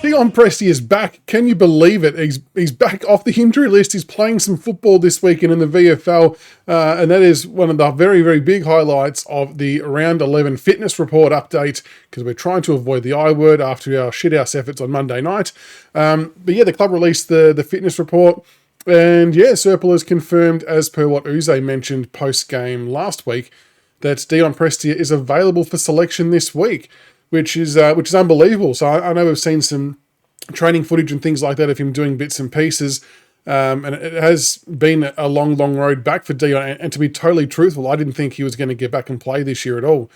DION Prestia is back. Can you believe it? He's back off the injury list. He's playing some football this weekend in the VFL, and that is one of the very, very big highlights of the Round 11 fitness report update, because we're trying to avoid the I word after our shithouse efforts on Monday night. But yeah, the club released the fitness report, and yeah, Serpil has confirmed, as per what Uze mentioned post-game last week, that DION Prestia is available for selection this week, which is unbelievable. So I know we've seen some training footage and things like that of him doing bits and pieces, and it has been a long, long road back for DION. And to be totally truthful, I didn't think he was going to get back and play this year at all.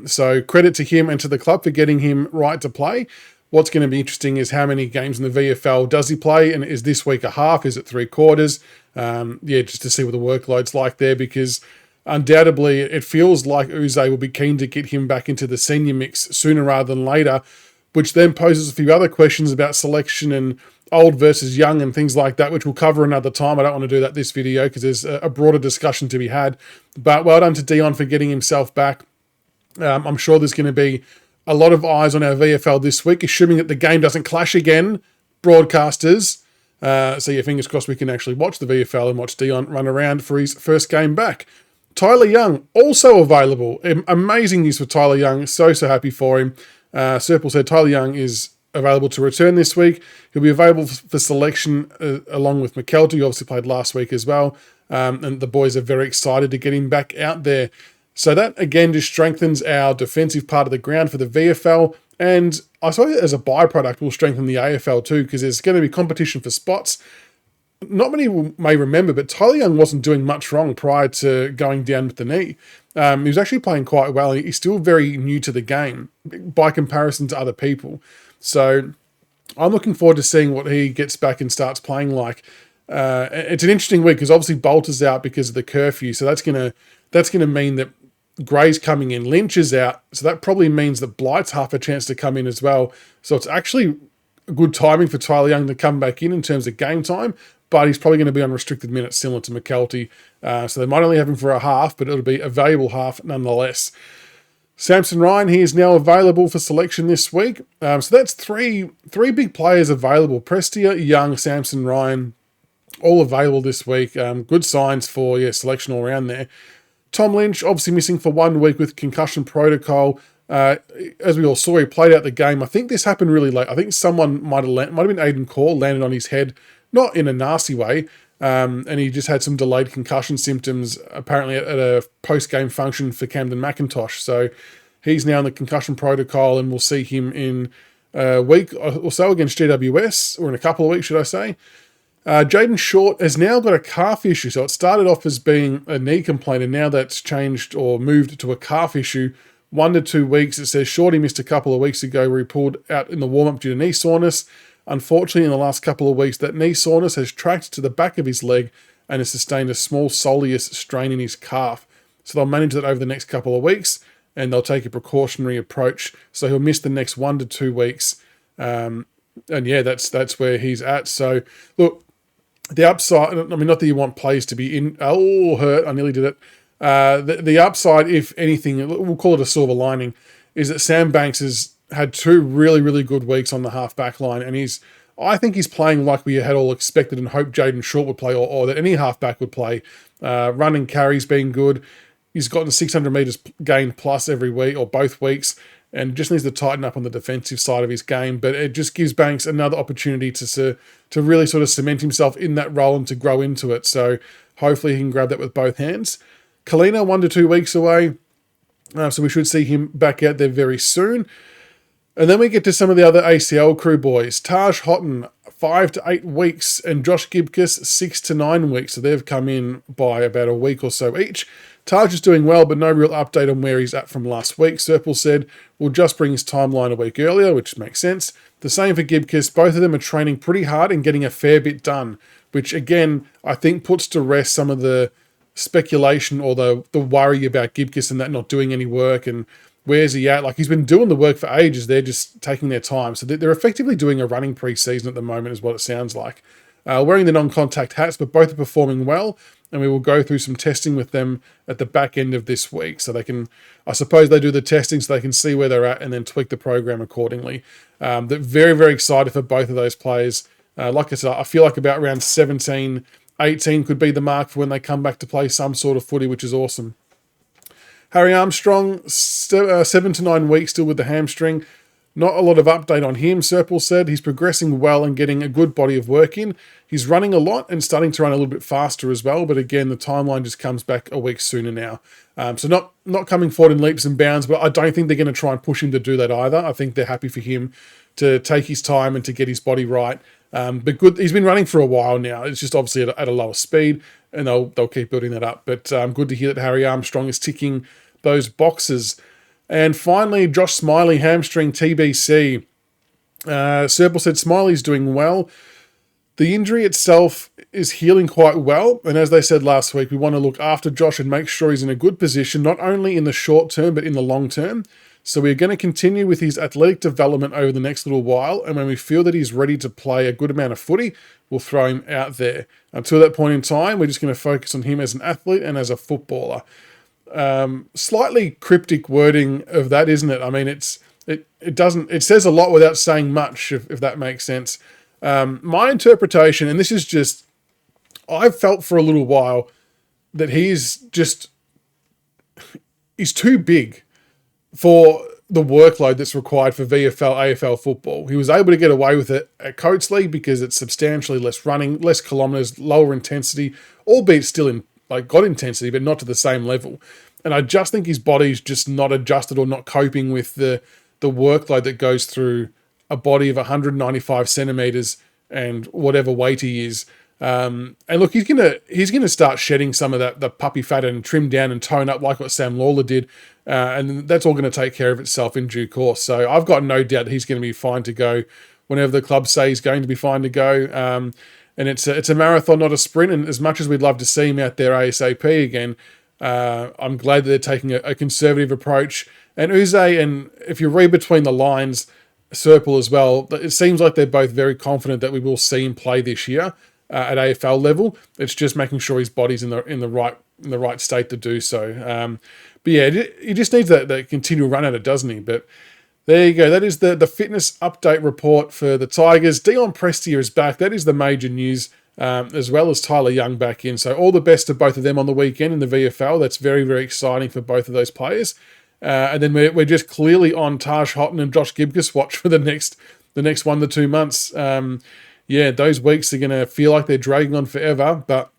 So credit to him and to the club for getting him right to play. What's going to be interesting is how many games in the VFL does he play, and is this week a half? Is it 3/4? Yeah, just to see what the workload's like there, because undoubtedly, it feels like Uze will be keen to get him back into the senior mix sooner rather than later, which then poses a few other questions about selection and old versus young and things like that, which we'll cover another time. I don't want to do that this video because there's a broader discussion to be had. But well done to DION for getting himself back. I'm sure there's going to be a lot of eyes on our VFL this week, assuming that the game doesn't clash again, broadcasters. So yeah, fingers crossed we can actually watch the VFL and watch DION run around for his first game back. Tyler Young, also available. Amazing news for Tyler Young. So happy for him. Serpil said Tyler Young is available to return this week. He'll be available for selection along with McKelty, who obviously played last week as well. And the boys are very excited to get him back out there. So that, again, just strengthens our defensive part of the ground for the VFL. And I suppose as a byproduct, will strengthen the AFL too, because there's going to be competition for spots. Not many may remember, but Tyler Young wasn't doing much wrong prior to going down with the knee. He was actually playing quite well. He's still very new to the game by comparison to other people. So I'm looking forward to seeing what he gets back and starts playing like. It's an interesting week because obviously Bolter's out because of the curfew. So that's gonna mean that Gray's coming in, Lynch is out. So that probably means that Blight's half a chance to come in as well. So it's actually good timing for Tyler Young to come back in terms of game time. But he's probably going to be on restricted minutes similar to McKelty. So they might only have him for a half, but it'll be a valuable half nonetheless. Samson Ryan, he is now available for selection this week. So that's three big players available. Prestia, Young, Samson Ryan, all available this week. Good signs for selection all around there. Tom Lynch, obviously missing for 1 week with concussion protocol. As we all saw, he played out the game. I think this happened really late. I think someone might have been Aiden Call, landed on his head, not in a nasty way, and he just had some delayed concussion symptoms, apparently at a post-game function for Camden McIntosh. So he's now in the concussion protocol, and we'll see him in a week or so against GWS, or in a couple of weeks, should I say. Jaden Short has now got a calf issue. So it started off as being a knee complaint, and now that's changed or moved to a calf issue. 1 to 2 weeks. It says Shorty missed a couple of weeks ago where he pulled out in the warm-up due to knee soreness. Unfortunately, in the last couple of weeks, that knee soreness has tracked to the back of his leg and has sustained a small soleus strain in his calf. So they'll manage that over the next couple of weeks, and they'll take a precautionary approach. So he'll miss the next 1 to 2 weeks. And yeah, that's where he's at. So look, the upside, I mean, not that you want players to be hurt. I nearly did it. The upside, if anything, we'll call it a silver lining, is that Sam Banks has had 2 really, really good weeks on the half-back line, and I think he's playing like we had all expected and hoped Jaden Short would play, or that any half-back would play. Run and carries being good. He's gotten 600 metres gained plus every week, or both weeks, and just needs to tighten up on the defensive side of his game. But it just gives Banks another opportunity to really sort of cement himself in that role and to grow into it. So hopefully he can grab that with both hands. Kalina, 1 to 2 weeks away. So we should see him back out there very soon. And then we get to some of the other ACL crew boys. Taj Houghton, 5 to 8 weeks, and Josh Gibcus, 6 to 9 weeks. So they've come in by about a week or so each. Taj is doing well, but no real update on where he's at from last week. Serpil said, we'll just bring his timeline a week earlier, which makes sense. The same for Gibcus. Both of them are training pretty hard and getting a fair bit done, which again, I think puts to rest some of the speculation or the worry about Gibcus and that not doing any work and where's he at? Like, he's been doing the work for ages. They're just taking their time. So they're effectively doing a running pre-season at the moment is what it sounds like. wearing the non-contact hats, but both are performing well. And we will go through some testing with them at the back end of this week. So they can, I suppose they do the testing so they can see where they're at and then tweak the program accordingly. They're very, very excited for both of those players. Like I said, I feel like about around 17, 18 could be the mark for when they come back to play some sort of footy, which is awesome. Harry Armstrong, 7 to 9 weeks still with the hamstring. Not a lot of update on him, Serpil said. He's progressing well and getting a good body of work in. He's running a lot and starting to run a little bit faster as well, but again, the timeline just comes back a week sooner now. So not coming forward in leaps and bounds, but I don't think they're going to try and push him to do that either. I think they're happy for him to take his time and to get his body right. But good, he's been running for a while now. It's just obviously at a lower speed, and they'll keep building that up. But good to hear that Harry Armstrong is ticking those boxes. And finally, Josh Smiley, hamstring TBC. Serpil said Smiley's doing well. The injury itself is healing quite well. And as they said last week, we want to look after Josh and make sure he's in a good position, not only in the short term, but in the long term. So we're going to continue with his athletic development over the next little while. And when we feel that he's ready to play a good amount of footy, we'll throw him out there. Until that point in time, we're just going to focus on him as an athlete and as a footballer. Slightly cryptic wording of that, isn't it? I mean, it says a lot without saying much, if that makes sense. My interpretation, and this is just, I've felt for a little while that he's too big for the workload that's required for VFL, AFL football. He was able to get away with it at Coates League because it's substantially less running, less kilometres, lower intensity, albeit still got intensity, but not to the same level. And I just think his body's just not adjusted or not coping with the workload that goes through a body of 195 centimetres and whatever weight he is. And look, he's gonna start shedding some of the puppy fat and trim down and tone up like what Sam Lawler did. And that's all going to take care of itself in due course. So I've got no doubt he's going to be fine to go whenever the club say he's going to be fine to go. And it's a marathon, not a sprint. And as much as we'd love to see him out there ASAP again, I'm glad that they're taking a conservative approach. And Uze, and if you read between the lines, Serpil as well, it seems like they're both very confident that we will see him play this year at AFL level. It's just making sure his body's in the right state to do so. But yeah, he just needs that continual run at it, doesn't he? But there you go. That is the fitness update report for the Tigers. DION Prestia is back. That is the major news, as well as Tyler Young back in. So all the best to both of them on the weekend in the VFL. That's very, very exciting for both of those players. And then we're just clearly on Taj Houghton and Josh Gibcus watch for the next 1 to 2 months. Yeah, those weeks are going to feel like they're dragging on forever, but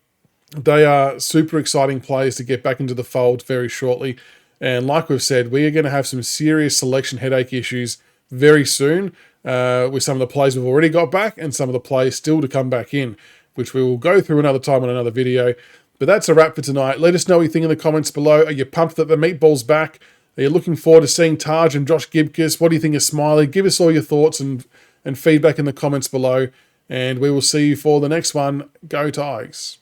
they are super exciting players to get back into the fold very shortly. And like we've said, we are going to have some serious selection headache issues very soon with some of the players we've already got back and some of the players still to come back in, which we will go through another time on another video. But that's a wrap for tonight. Let us know what you think in the comments below. Are you pumped that the meatball's back? Are you looking forward to seeing Taj and Josh Gibcus? What do you think of Smiley? Give us all your thoughts and feedback in the comments below. And we will see you for the next one. Go Tigers.